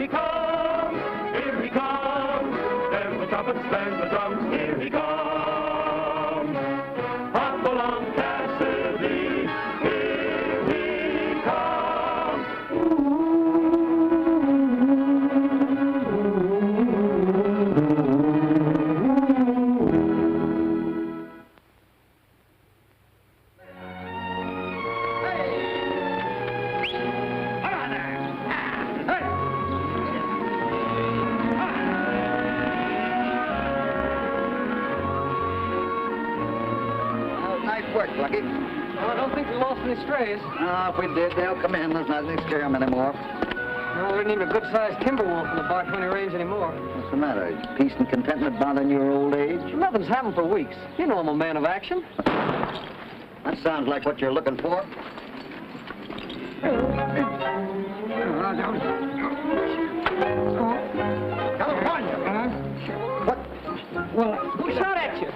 he comes, here he comes. There's the trumpets, there's the drums, here he comes. Hop along, Cassidy, here he comes. Work, Lucky. Well, I don't think we lost any strays. If we did, they'll come in. There's nothing to scare them anymore. Well, there isn't even a good-sized timber wolf in the Bar 20 range anymore. What's the matter? Is peace and contentment bothering your old age? Nothing's happened for weeks. You know I'm a man of action. That sounds like what you're looking for. California. What? Well, who shot at you?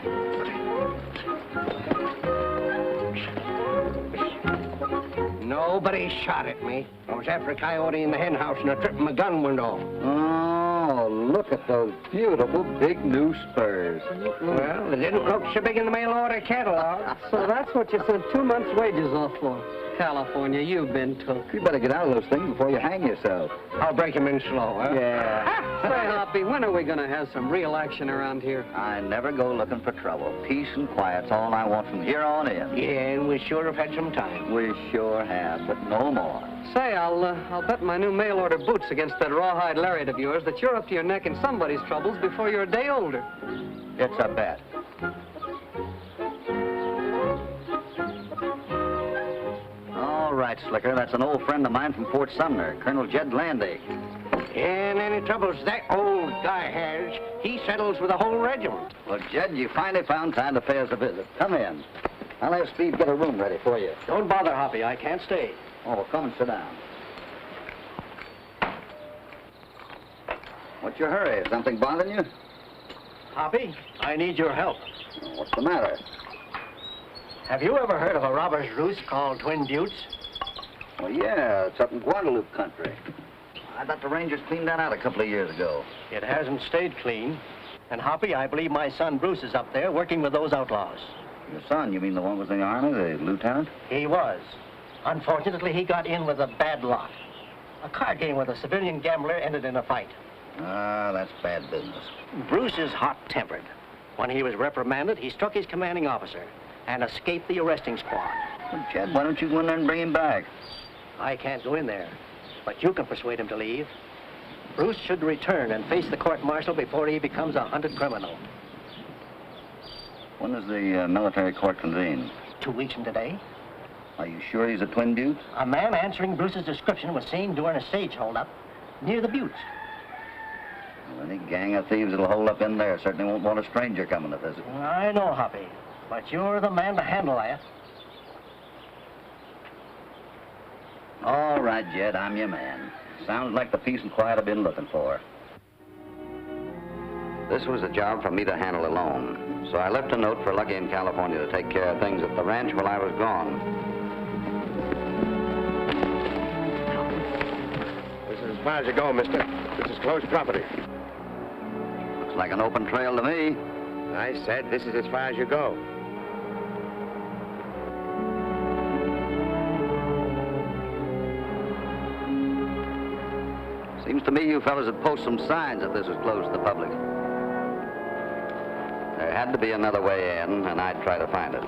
Nobody shot at me. I was after a coyote in the hen house and I tripped my gun went off. Oh, look at those beautiful big new spurs. Well, they didn't look so big in the mail order catalog. So that's what you sent 2 months' wages off for. California, you've been took. You better get out of those things before you hang yourself. I'll break him in slow, huh? Yeah. Say, Hoppy, when are we going to have some real action around here? I never go looking for trouble. Peace and quiet's all I want from here on in. Yeah, and we sure have had some time. We sure have, but no more. Say, I'll bet my new mail-order boots against that rawhide lariat of yours that you're up to your neck in somebody's troubles before you're a day older. It's a bet. All right, Slicker. That's an old friend of mine from Fort Sumner, Colonel Jed Landy. And any troubles that old guy has, he settles with the whole regiment. Well, Jed, you finally found time to pay us a visit. Come in. I'll have Steve get a room ready for you. Don't bother, Hoppy. I can't stay. Oh, well, come and sit down. What's your hurry? Is something bothering you? Hoppy, I need your help. What's the matter? Have you ever heard of a robber's roost called Twin Buttes? Well, yeah, it's up in Guadalupe country. I thought the Rangers cleaned that out a couple of years ago. It hasn't stayed clean. And Hoppy, I believe my son Bruce is up there working with those outlaws. Your son, you mean the one who was in the Army, the lieutenant? He was. Unfortunately, he got in with a bad lot. A card game with a civilian gambler ended in a fight. Ah, that's bad business. Bruce is hot-tempered. When he was reprimanded, he struck his commanding officer and escaped the arresting squad. Well, Jed, why don't you go in there and bring him back? I can't go in there, but you can persuade him to leave. Bruce should return and face the court-martial before he becomes a hunted criminal. When is the military court convened? 2 weeks from today. Are you sure he's a Twin Buttes? A man answering Bruce's description was seen during a stage holdup near the Buttes. Well, any gang of thieves that'll hold up in there certainly won't want a stranger coming to visit. I know, Hoppy, but you're the man to handle that. All right, Jed, I'm your man. Sounds like the peace and quiet I've been looking for. This was a job for me to handle alone, so I left a note for Lucky in California to take care of things at the ranch while I was gone. This is as far as you go, mister. This is closed property. Looks like an open trail to me. I said this is as far as you go. Seems to me you fellas would post some signs if this was closed to the public. There had to be another way in, and I'd try to find it.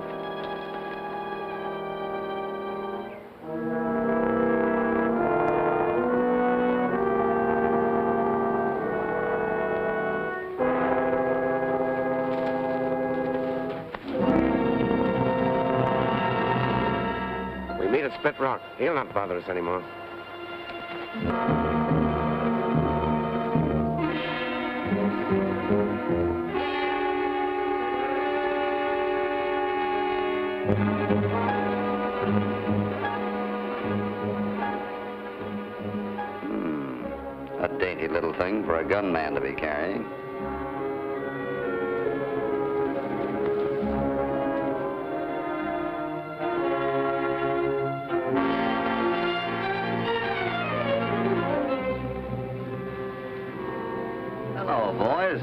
We meet at Split Rock. He'll not bother us anymore. A dainty little thing for a gunman to be carrying. Hello, boys.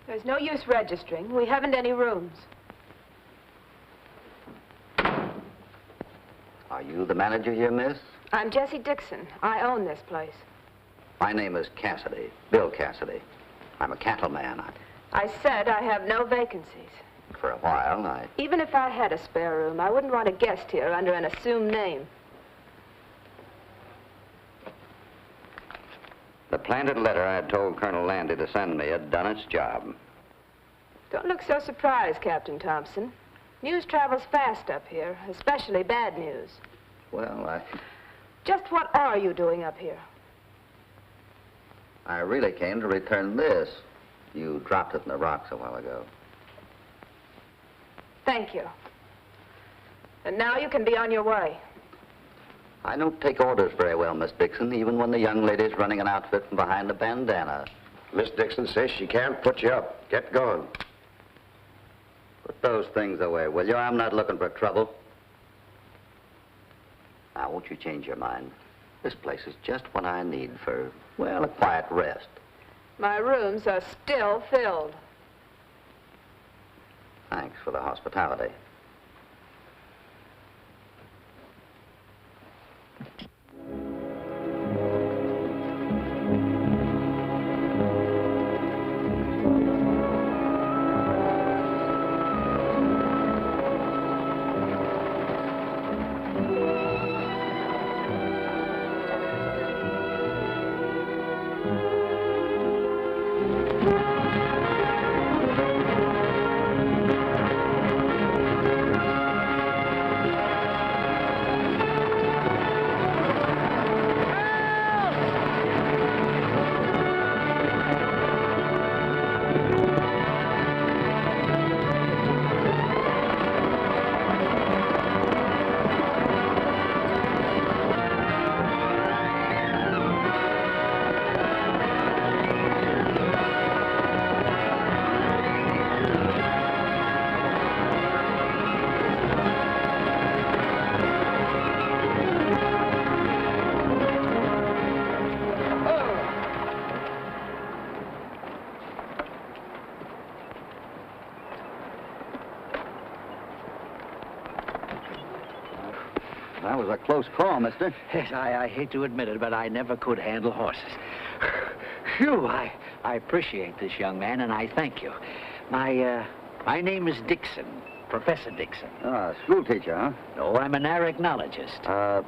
There's no use registering. We haven't any rooms. Are you the manager here, miss? I'm Jessie Dixon. I own this place. My name is Cassidy, Bill Cassidy. I'm a cattleman. I said I have no vacancies. For a while, Even if I had a spare room, I wouldn't want a guest here under an assumed name. The planted letter I had told Colonel Landy to send me had done its job. Don't look so surprised, Captain Thompson. News travels fast up here, especially bad news. Well, Just what are you doing up here? I really came to return this. You dropped it in the rocks a while ago. Thank you. And now you can be on your way. I don't take orders very well, Miss Dixon, even when the young lady's running an outfit from behind a bandana. Miss Dixon says she can't put you up. Get going. Put those things away, will you? I'm not looking for trouble. Now, won't you change your mind? This place is just what I need for, well, a quiet rest. My rooms are still filled. Thanks for the hospitality. That was a close call, mister. Yes, I hate to admit it, but I never could handle horses. Phew, I appreciate this, young man, and I thank you. My name is Dixon, Professor Dixon. Ah, school teacher, huh? No, I'm an arachnologist.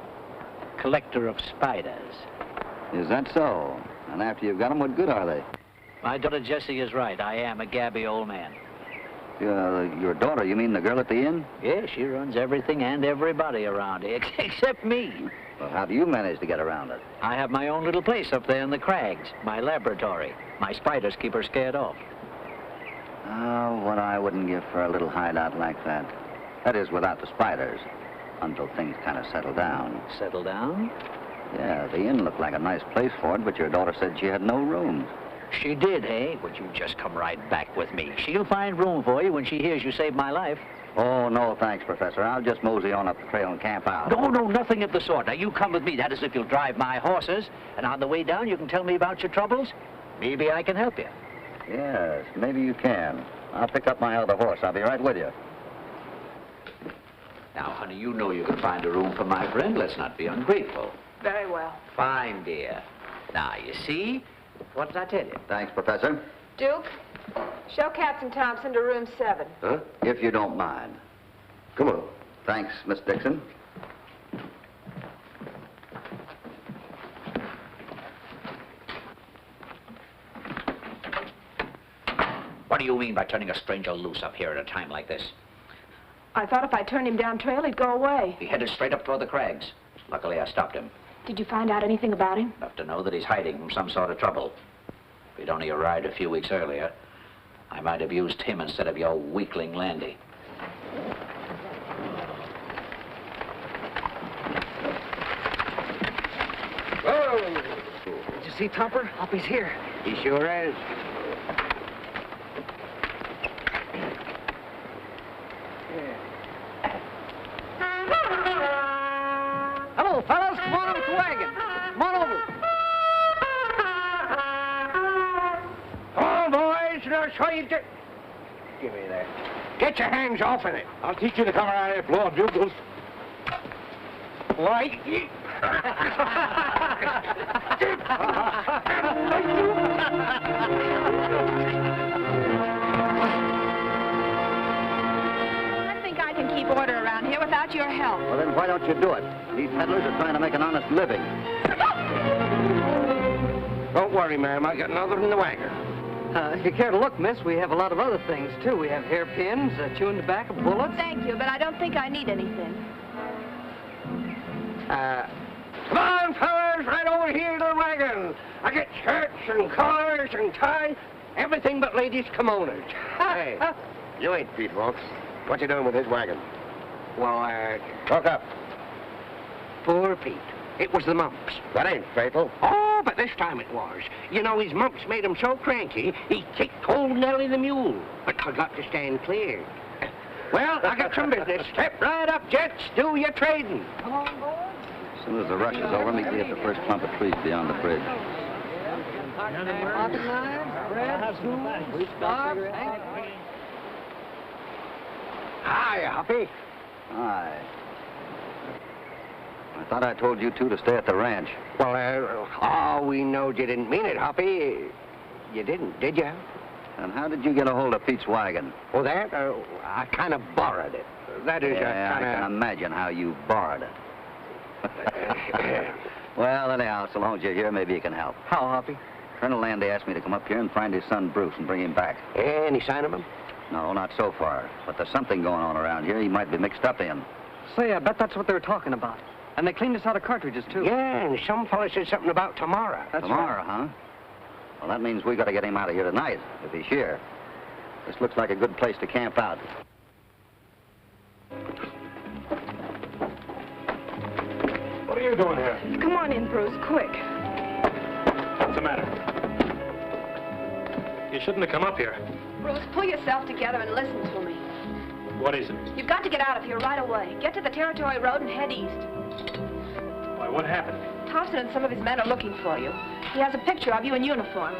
Collector of spiders. Is that so? And after you've got them, what good are they? My daughter Jessie is right. I am a gabby old man. Your daughter, you mean the girl at the inn? Yeah, she runs everything and everybody around here, except me. Well, how do you manage to get around it? I have my own little place up there in the crags, my laboratory. My spiders keep her scared off. Oh, what I wouldn't give for a little hideout like that. That is, without the spiders, until things kind of settle down. Settle down? Yeah, the inn looked like a nice place for it, but your daughter said she had no rooms. She did, eh? Would you just come right back with me? She'll find room for you when she hears you saved my life. Oh, no, thanks, Professor. I'll just mosey on up the trail and camp out. No, nothing of the sort. Now, you come with me. That is, if you'll drive my horses. And on the way down, you can tell me about your troubles. Maybe I can help you. Yes, maybe you can. I'll pick up my other horse. I'll be right with you. Now, honey, you know you can find a room for my friend. Let's not be ungrateful. Very well. Fine, dear. Now, you see? What did I tell you? Thanks, Professor. Duke, show Captain Thompson to room 7. Huh? If you don't mind. Come on. Thanks, Miss Dixon. What do you mean by turning a stranger loose up here at a time like this? I thought if I turned him down trail, he'd go away. He headed straight up toward the crags. Luckily, I stopped him. Did you find out anything about him? Enough to know that he's hiding from some sort of trouble. If he'd only arrived a few weeks earlier, I might have used him instead of your weakling Landy. Whoa! Did you see Topper? Hoppy's here. He sure is. Hello, fellas. Come on over to the wagon. Come on over. Come on, boys. I'll show you. Give me that. Get your hands off of it. I'll teach you to come around here blowing bugles. Why? I think I can keep order around here without your help. Well, then why don't you do it? These peddlers are trying to make an honest living. Don't worry, ma'am. I got another in the wagon. If you care to look, miss, we have a lot of other things, too. We have hairpins, chewing tobacco, bullets. Thank you, but I don't think I need anything. Come on, fellas, right over here to the wagon. I get shirts and collars and ties, everything but ladies' kimonos. Hey, you ain't Pete Wilkes. What you doing with his wagon? Well, Talk up. poor Pete. It was the mumps. That ain't fatal. Oh, but this time it was. You know, his mumps made him so cranky, he kicked old Nellie the mule. But I got to stand clear. Well, I got some business. Step right up, Jets. Do your trading. Come on, boys. As soon as the rush is over, meet me at the first clump of trees beyond the bridge. Pocket knives, bread, tools, scarf, handkerchief. Hi, Hoppy. Aye. I thought I told you two to stay at the ranch. Well, we know you didn't mean it, Hoppy. You didn't, did you? And how did you get a hold of Pete's wagon? Well, that, I kind of borrowed it. That is, Yeah, I can imagine how you borrowed it. Well, anyhow, so long as you're here, maybe you can help. How, Hoppy? Colonel Landy asked me to come up here and find his son Bruce and bring him back. Any sign of him? No, not so far. But there's something going on around here he might be mixed up in. Say, I bet that's what they were talking about. And they cleaned us out of cartridges, too. Yeah, and some fella said something about tomorrow. That's Tomorrow, huh? Well, that means we got to get him out of here tonight, if he's here. This looks like a good place to camp out. What are you doing here? Come on in, Bruce, quick. What's the matter? You shouldn't have come up here. Bruce, pull yourself together and listen to me. What is it? You've got to get out of here right away. Get to the Territory Road and head east. Why, what happened? Thompson and some of his men are looking for you. He has a picture of you in uniform.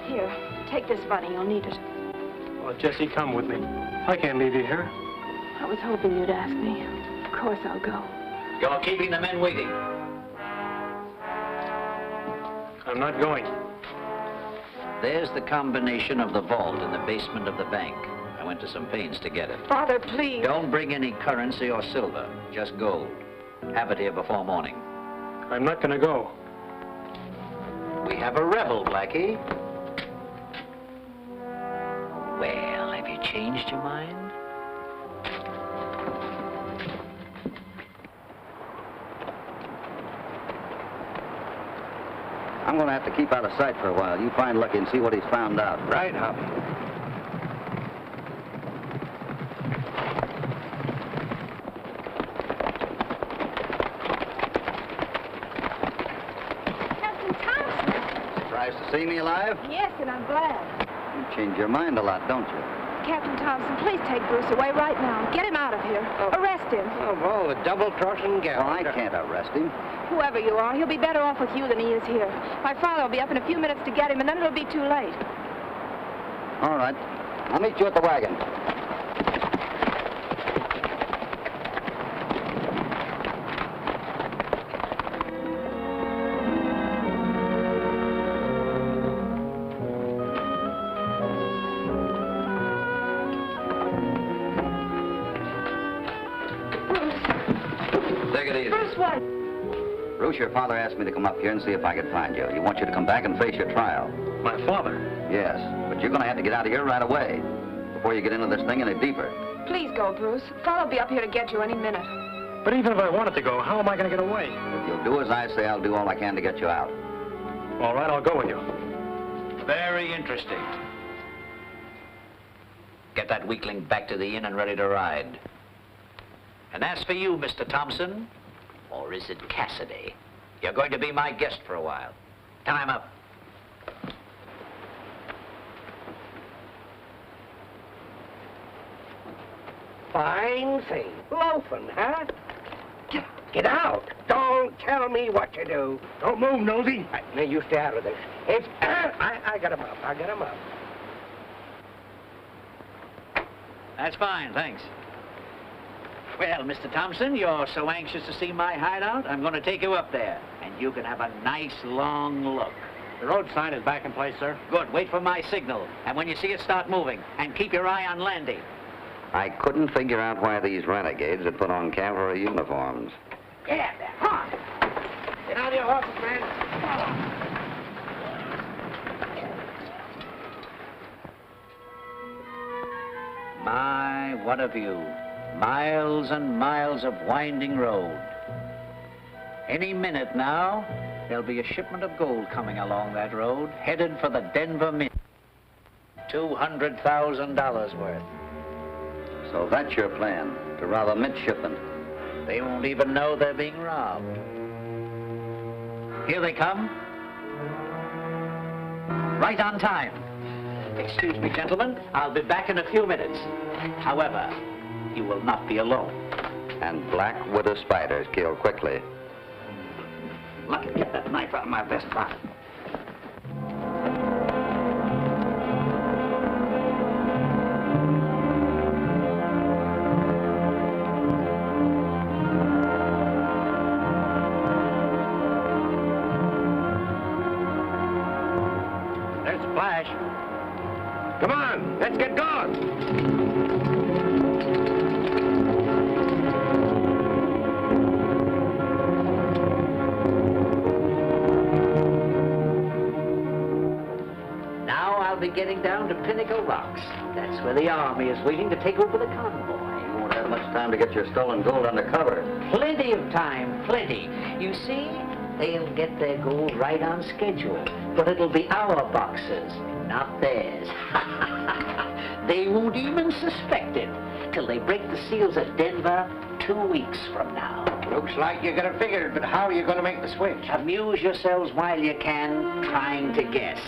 Here, take this, Bunny. You'll need it. Well, Jesse, come with me. I can't leave you here. I was hoping you'd ask me. Of course I'll go. You're keeping the men waiting. I'm not going. There's the combination of the vault in the basement of the bank. I went to some pains to get it. Father, please. Don't bring any currency or silver, just gold. Have it here before morning. I'm not going to go. We have a rebel, Blackie. Well, have you changed your mind? I'm going to have to keep out of sight for a while. You find Lucky and see what he's found out. Right, Hoppy. Captain Thompson. Surprised to see me alive? Yes, and I'm glad. You change your mind a lot, don't you? Captain Thompson, please take Bruce away right now. Get him out of here. Arrest him. Oh, the double-crossing gal. Well, I can't arrest him. Whoever you are, he'll be better off with you than he is here. My father will be up in a few minutes to get him, and then it'll be too late. All right. I'll meet you at the wagon. Take it easy. Bruce, what? Bruce, your father asked me to come up here and see if I could find you. He wants you to come back and face your trial. My father? Yes, but you're going to have to get out of here right away before you get into this thing any deeper. Please go, Bruce. Father'll be up here to get you any minute. But even if I wanted to go, how am I going to get away? If you'll do as I say, I'll do all I can to get you out. All right, I'll go with you. Very interesting. Get that weakling back to the inn and ready to ride. And as for you, Mr. Thompson, or is it Cassidy? You're going to be my guest for a while. Time up. Fine thing. Loafing, huh? Get out. Don't tell me what to do. Don't move, Nosy. Now, you stay out of this. It's... I got him up. I got him up. That's fine, thanks. Well, Mr. Thompson, you're so anxious to see my hideout, I'm going to take you up there, and you can have a nice long look. The road sign is back in place, sir. Good. Wait for my signal, and when you see it, start moving, and keep your eye on Landy. I couldn't figure out why these renegades had put on cavalry uniforms. Get out there. Come on. Get out of your horses, man. Come on. My, what a view. Miles and miles of winding road. Any minute now, there'll be a shipment of gold coming along that road, headed for the Denver Mint. $200,000 worth. So that's your plan, to rob a midshipman. They won't even know they're being robbed. Here they come. Right on time. Excuse me, gentlemen. I'll be back in a few minutes. However, you will not be alone. And black widow spiders kill quickly. Let me get that knife out of my vest pocket. There's the flash. Come on. Let's get going. I'll be getting down to Pinnacle Rocks. That's where the army is waiting to take over the convoy. You won't have much time to get your stolen gold under cover. Plenty of time, plenty. You see, they'll get their gold right on schedule, but it'll be our boxes, not theirs. They won't even suspect it till they break the seals at Denver 2 weeks from now. Looks like you got it figured, but how are you going to make the switch? Amuse yourselves while you can, trying to guess.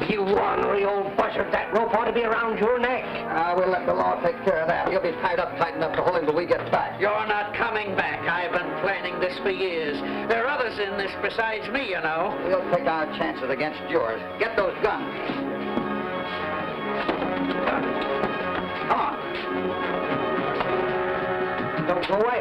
You ornery old buzzard, that rope ought to be around your neck. We'll let the law take care of that. You'll be tied up tight enough to hold him till we get back. You're not coming back. I've been planning this for years. There are others in this besides me, you know. We'll take our chances against yours. Get those guns. Come on. Don't go away.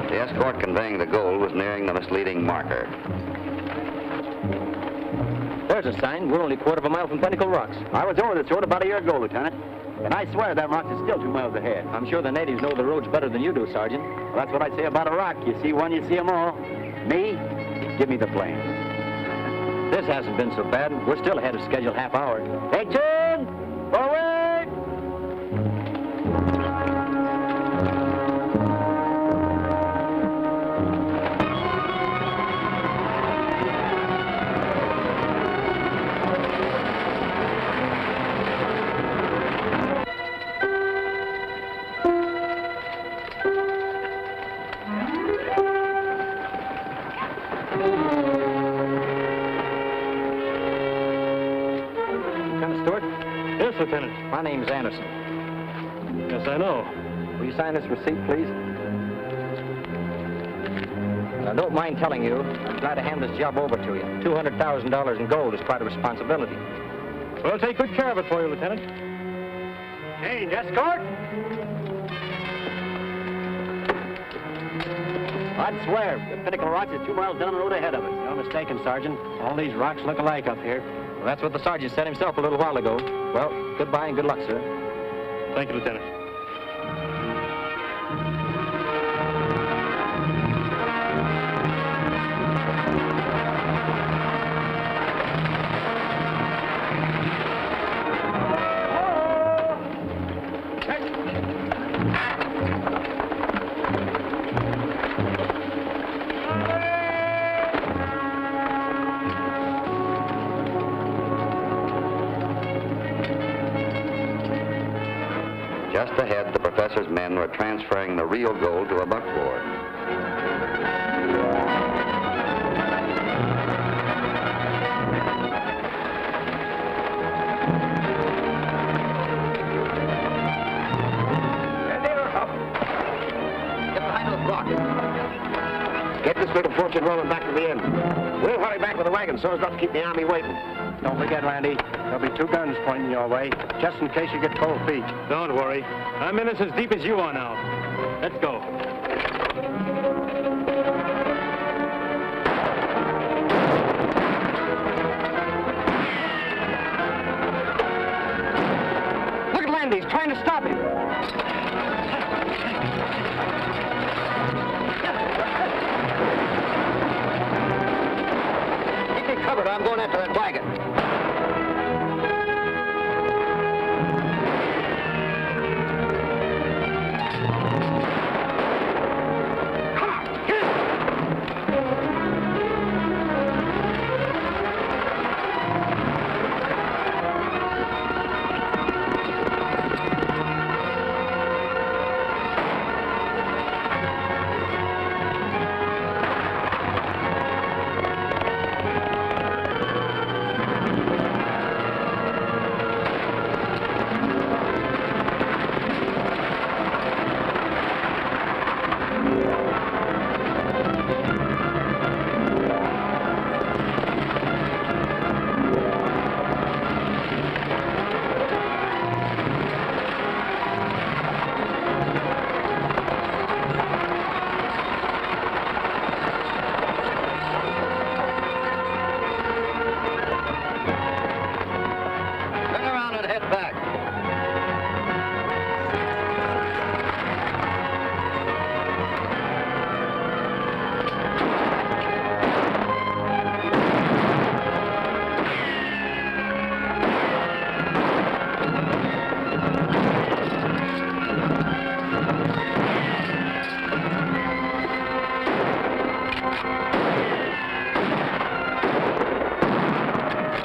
The escort conveying the gold was nearing the misleading marker. There's a sign. We're only a quarter of a mile from Pinnacle Rocks. I was over this road about a year ago, Lieutenant. And I swear that rock is still 2 miles ahead. I'm sure the natives know the roads better than you do, Sergeant. Well, that's what I say about a rock. You see one, you see them all. Me? Give me the plane. This hasn't been so bad. We're still ahead of schedule half hour. Take turn! Forward! Lieutenant. My name's Anderson. Yes, I know. Will you sign this receipt, please? Now, don't mind telling you, I'm glad to hand this job over to you. $200,000 in gold is quite a responsibility. We'll take good care of it for you, Lieutenant. Change, escort! I'd swear that Pinnacle Rocks is 2 miles down the road ahead of us. You're mistaken, Sergeant. All these rocks look alike up here. Well, that's what the sergeant said himself a little while ago. Well, goodbye and good luck, sir. Thank you, Lieutenant. Just ahead, the professor's men were transferring the real gold to a buckboard. Get behind those blocks. Get this bit of fortune rolling back to the inn. We'll hurry back with the wagon so as not to keep the army waiting. Don't forget, Randy, there'll be 2 guns pointing your way, just in case you get cold feet. Don't worry. I'm in this as deep as you are now. Let's go. Look at Landy. He's trying to stop him. Keep me covered. I'm going after that wagon.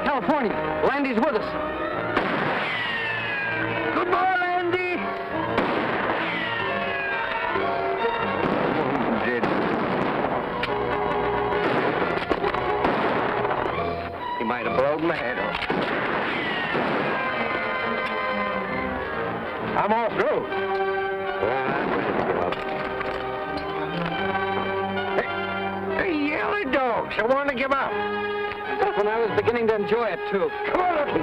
California. Landy's with us. Good boy, Landy. He might have blown my head off. I'm all through. Hey, yellow dogs, I want to give up. That's when I was beginning to enjoy it, too. Come on, Lucky.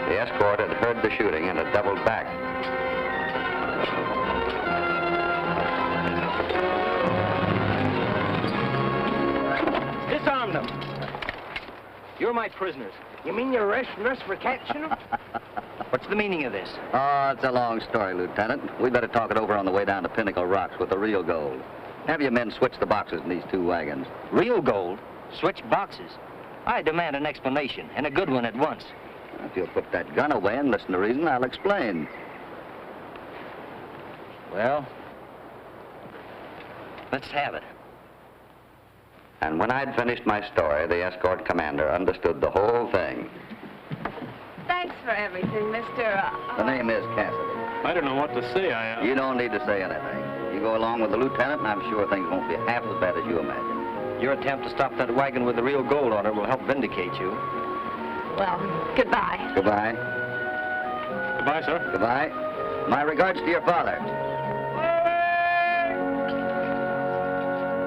The escort had heard the shooting and had doubled back. Disarm them. You're my prisoners. You mean you're arresting us for catching them? What's the meaning of this? Oh, it's a long story, Lieutenant. We better talk it over on the way down to Pinnacle Rocks with the real gold. Have your men switch the boxes in these 2 wagons. Real gold? Switch boxes? I demand an explanation, and a good one at once. If you'll put that gun away and listen to reason, I'll explain. Well, let's have it. And when I'd finished my story, the escort commander understood the whole thing. Thanks for everything, Mr. The name is Cassidy. I don't know what to say. You don't need to say anything. You go along with the lieutenant, and I'm sure things won't be half as bad as you imagine. Your attempt to stop that wagon with the real gold on it will help vindicate you. Well, goodbye. Goodbye. Goodbye, sir. Goodbye. My regards to your father.